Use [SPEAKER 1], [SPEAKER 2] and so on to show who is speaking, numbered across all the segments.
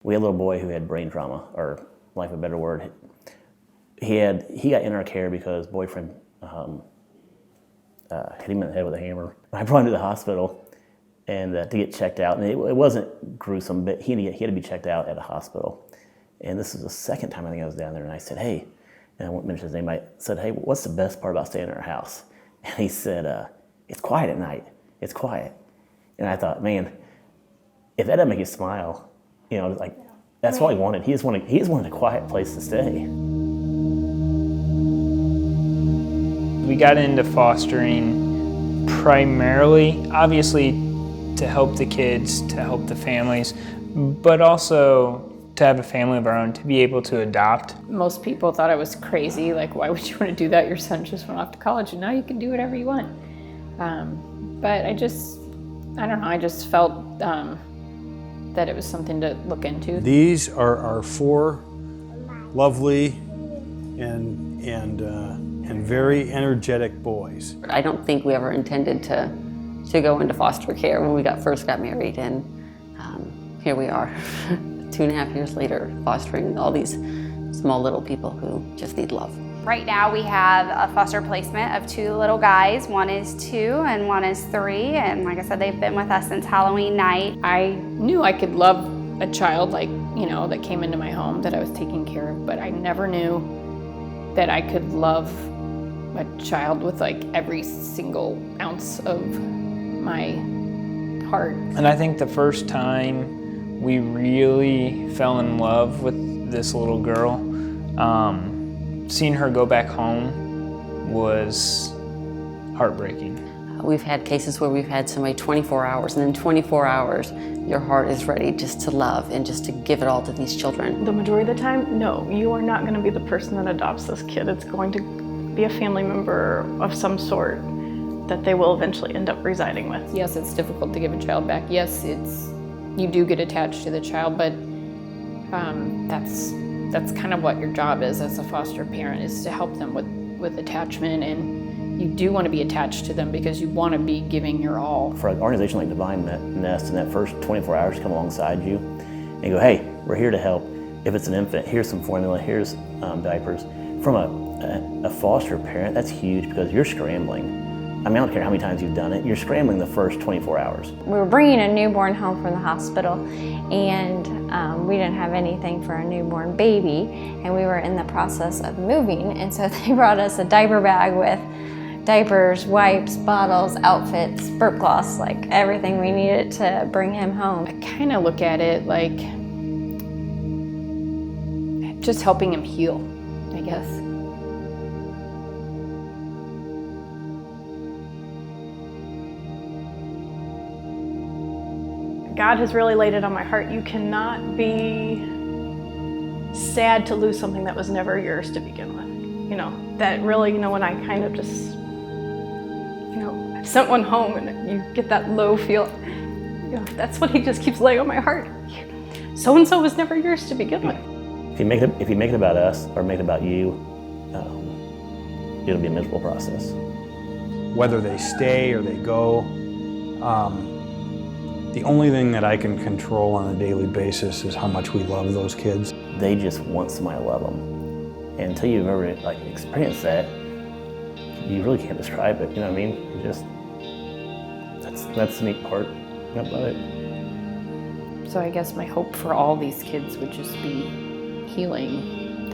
[SPEAKER 1] We had a little boy who had brain trauma, or lack of a better word. He got in our care because boyfriend hit him in the head with a hammer. I brought him to the hospital and to get checked out. And it wasn't gruesome, but he had to be checked out at a hospital. And this was the second time I think I was down there, and I said, hey, and I won't mention his name, I said, hey, what's the best part about staying in our house? And he said, it's quiet at night. It's quiet. And I thought, man, if that doesn't make you smile, like that's all he wanted. He just wanted a quiet place to stay.
[SPEAKER 2] We got into fostering primarily, obviously, to help the kids, to help the families, but also to have a family of our own, to be able to adopt.
[SPEAKER 3] Most people thought I was crazy, like, why would you want to do that? Your son just went off to college and now you can do whatever you want. But I don't know, I just felt that it was something to look into.
[SPEAKER 4] These are our 4 lovely and very energetic boys.
[SPEAKER 5] I don't think we ever intended to go into foster care when we first got married, and here we are 2.5 years later, fostering all these small little people who just need love.
[SPEAKER 6] Right now we have a foster placement of 2 little guys. One is 2 and one is 3. And like I said, they've been with us since Halloween night.
[SPEAKER 3] I knew I could love a child that came into my home that I was taking care of, but I never knew that I could love a child with every single ounce of my heart.
[SPEAKER 2] And I think the first time we really fell in love with this little girl, seeing her go back home was heartbreaking.
[SPEAKER 5] We've had cases where we've had somebody 24 hours, and in 24 hours, your heart is ready just to love and just to give it all to these children.
[SPEAKER 7] The majority of the time, no, you are not going to be the person that adopts this kid. It's going to be a family member of some sort that they will eventually end up residing with.
[SPEAKER 3] Yes, it's difficult to give a child back. Yes, you do get attached to the child, but that's kind of what your job is as a foster parent, is to help them with attachment, and you do want to be attached to them because you want to be giving your all.
[SPEAKER 1] For an organization like Divine Nest, in that first 24 hours come alongside you and go, hey, we're here to help. If it's an infant, here's some formula, here's diapers. From a foster parent, that's huge because you're scrambling. I mean, I don't care how many times you've done it, you're scrambling the first 24 hours.
[SPEAKER 8] We were bringing a newborn home from the hospital, and we didn't have anything for a newborn baby, and we were in the process of moving, and so they brought us a diaper bag with diapers, wipes, bottles, outfits, burp cloths, everything we needed to bring him home.
[SPEAKER 3] I kind of look at it like just helping him heal, I guess.
[SPEAKER 7] God has really laid it on my heart. You cannot be sad to lose something that was never yours to begin with. That really, when I kind of just, I sent one home and you get that low feel, that's what he just keeps laying on my heart. So-and-so was never yours to begin with.
[SPEAKER 1] If you make it about us or make it about you, it'll be a miserable process.
[SPEAKER 4] Whether they stay or they go, the only thing that I can control on a daily basis is how much we love those kids.
[SPEAKER 1] They just want somebody to love them. And until you've ever experienced that, you really can't describe it, you know what I mean? That's the neat part about it.
[SPEAKER 3] So I guess my hope for all these kids would just be healing,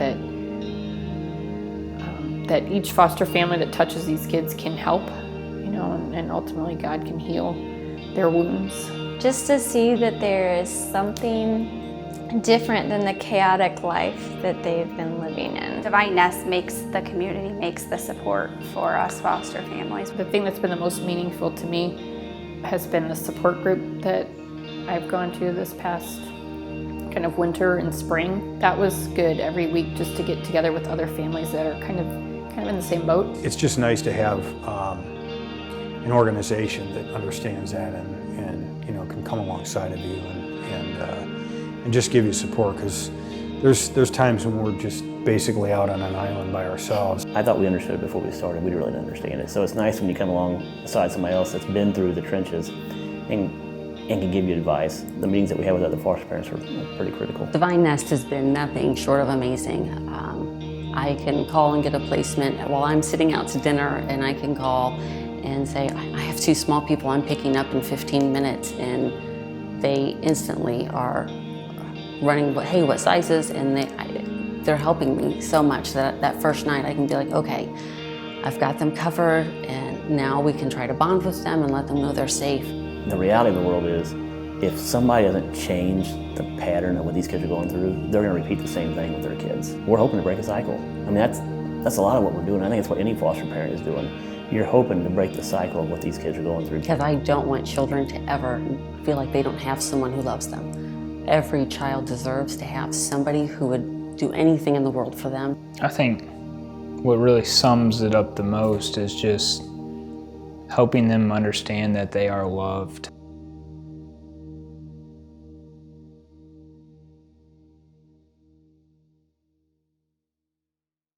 [SPEAKER 3] that each foster family that touches these kids can help, and ultimately God can heal their wounds.
[SPEAKER 8] Just to see that there is something different than the chaotic life that they've been living in.
[SPEAKER 6] Divine Nest makes the community, makes the support for us foster families.
[SPEAKER 3] The thing that's been the most meaningful to me has been the support group that I've gone to this past kind of winter and spring. That was good every week, just to get together with other families that are kind of in the same boat.
[SPEAKER 4] It's just nice to have an organization that understands that and can come alongside of you and just give you support, because there's times when we're just basically out on an island by ourselves.
[SPEAKER 1] I thought we understood it before we started. We really didn't understand it. So it's nice when you come alongside somebody else that's been through the trenches and and can give you advice. The meetings that we have with other foster parents are pretty critical.
[SPEAKER 5] Divine Nest has been nothing short of amazing. I can call and get a placement while I'm sitting out to dinner, and I can call and say, I have 2 small people I'm picking up in 15 minutes, and they instantly are running, hey, what sizes? And they're helping me so much that first night I can be like, okay, I've got them covered, and now we can try to bond with them and let them know they're safe.
[SPEAKER 1] The reality of the world is, if somebody doesn't change the pattern of what these kids are going through, they're going to repeat the same thing with their kids. We're hoping to break a cycle. I mean, that's a lot of what we're doing. I think it's what any foster parent is doing. You're hoping to break the cycle of what these kids are going through.
[SPEAKER 5] Because I don't want children to ever feel like they don't have someone who loves them. Every child deserves to have somebody who would do anything in the world for them.
[SPEAKER 2] I think what really sums it up the most is just helping them understand that they are loved.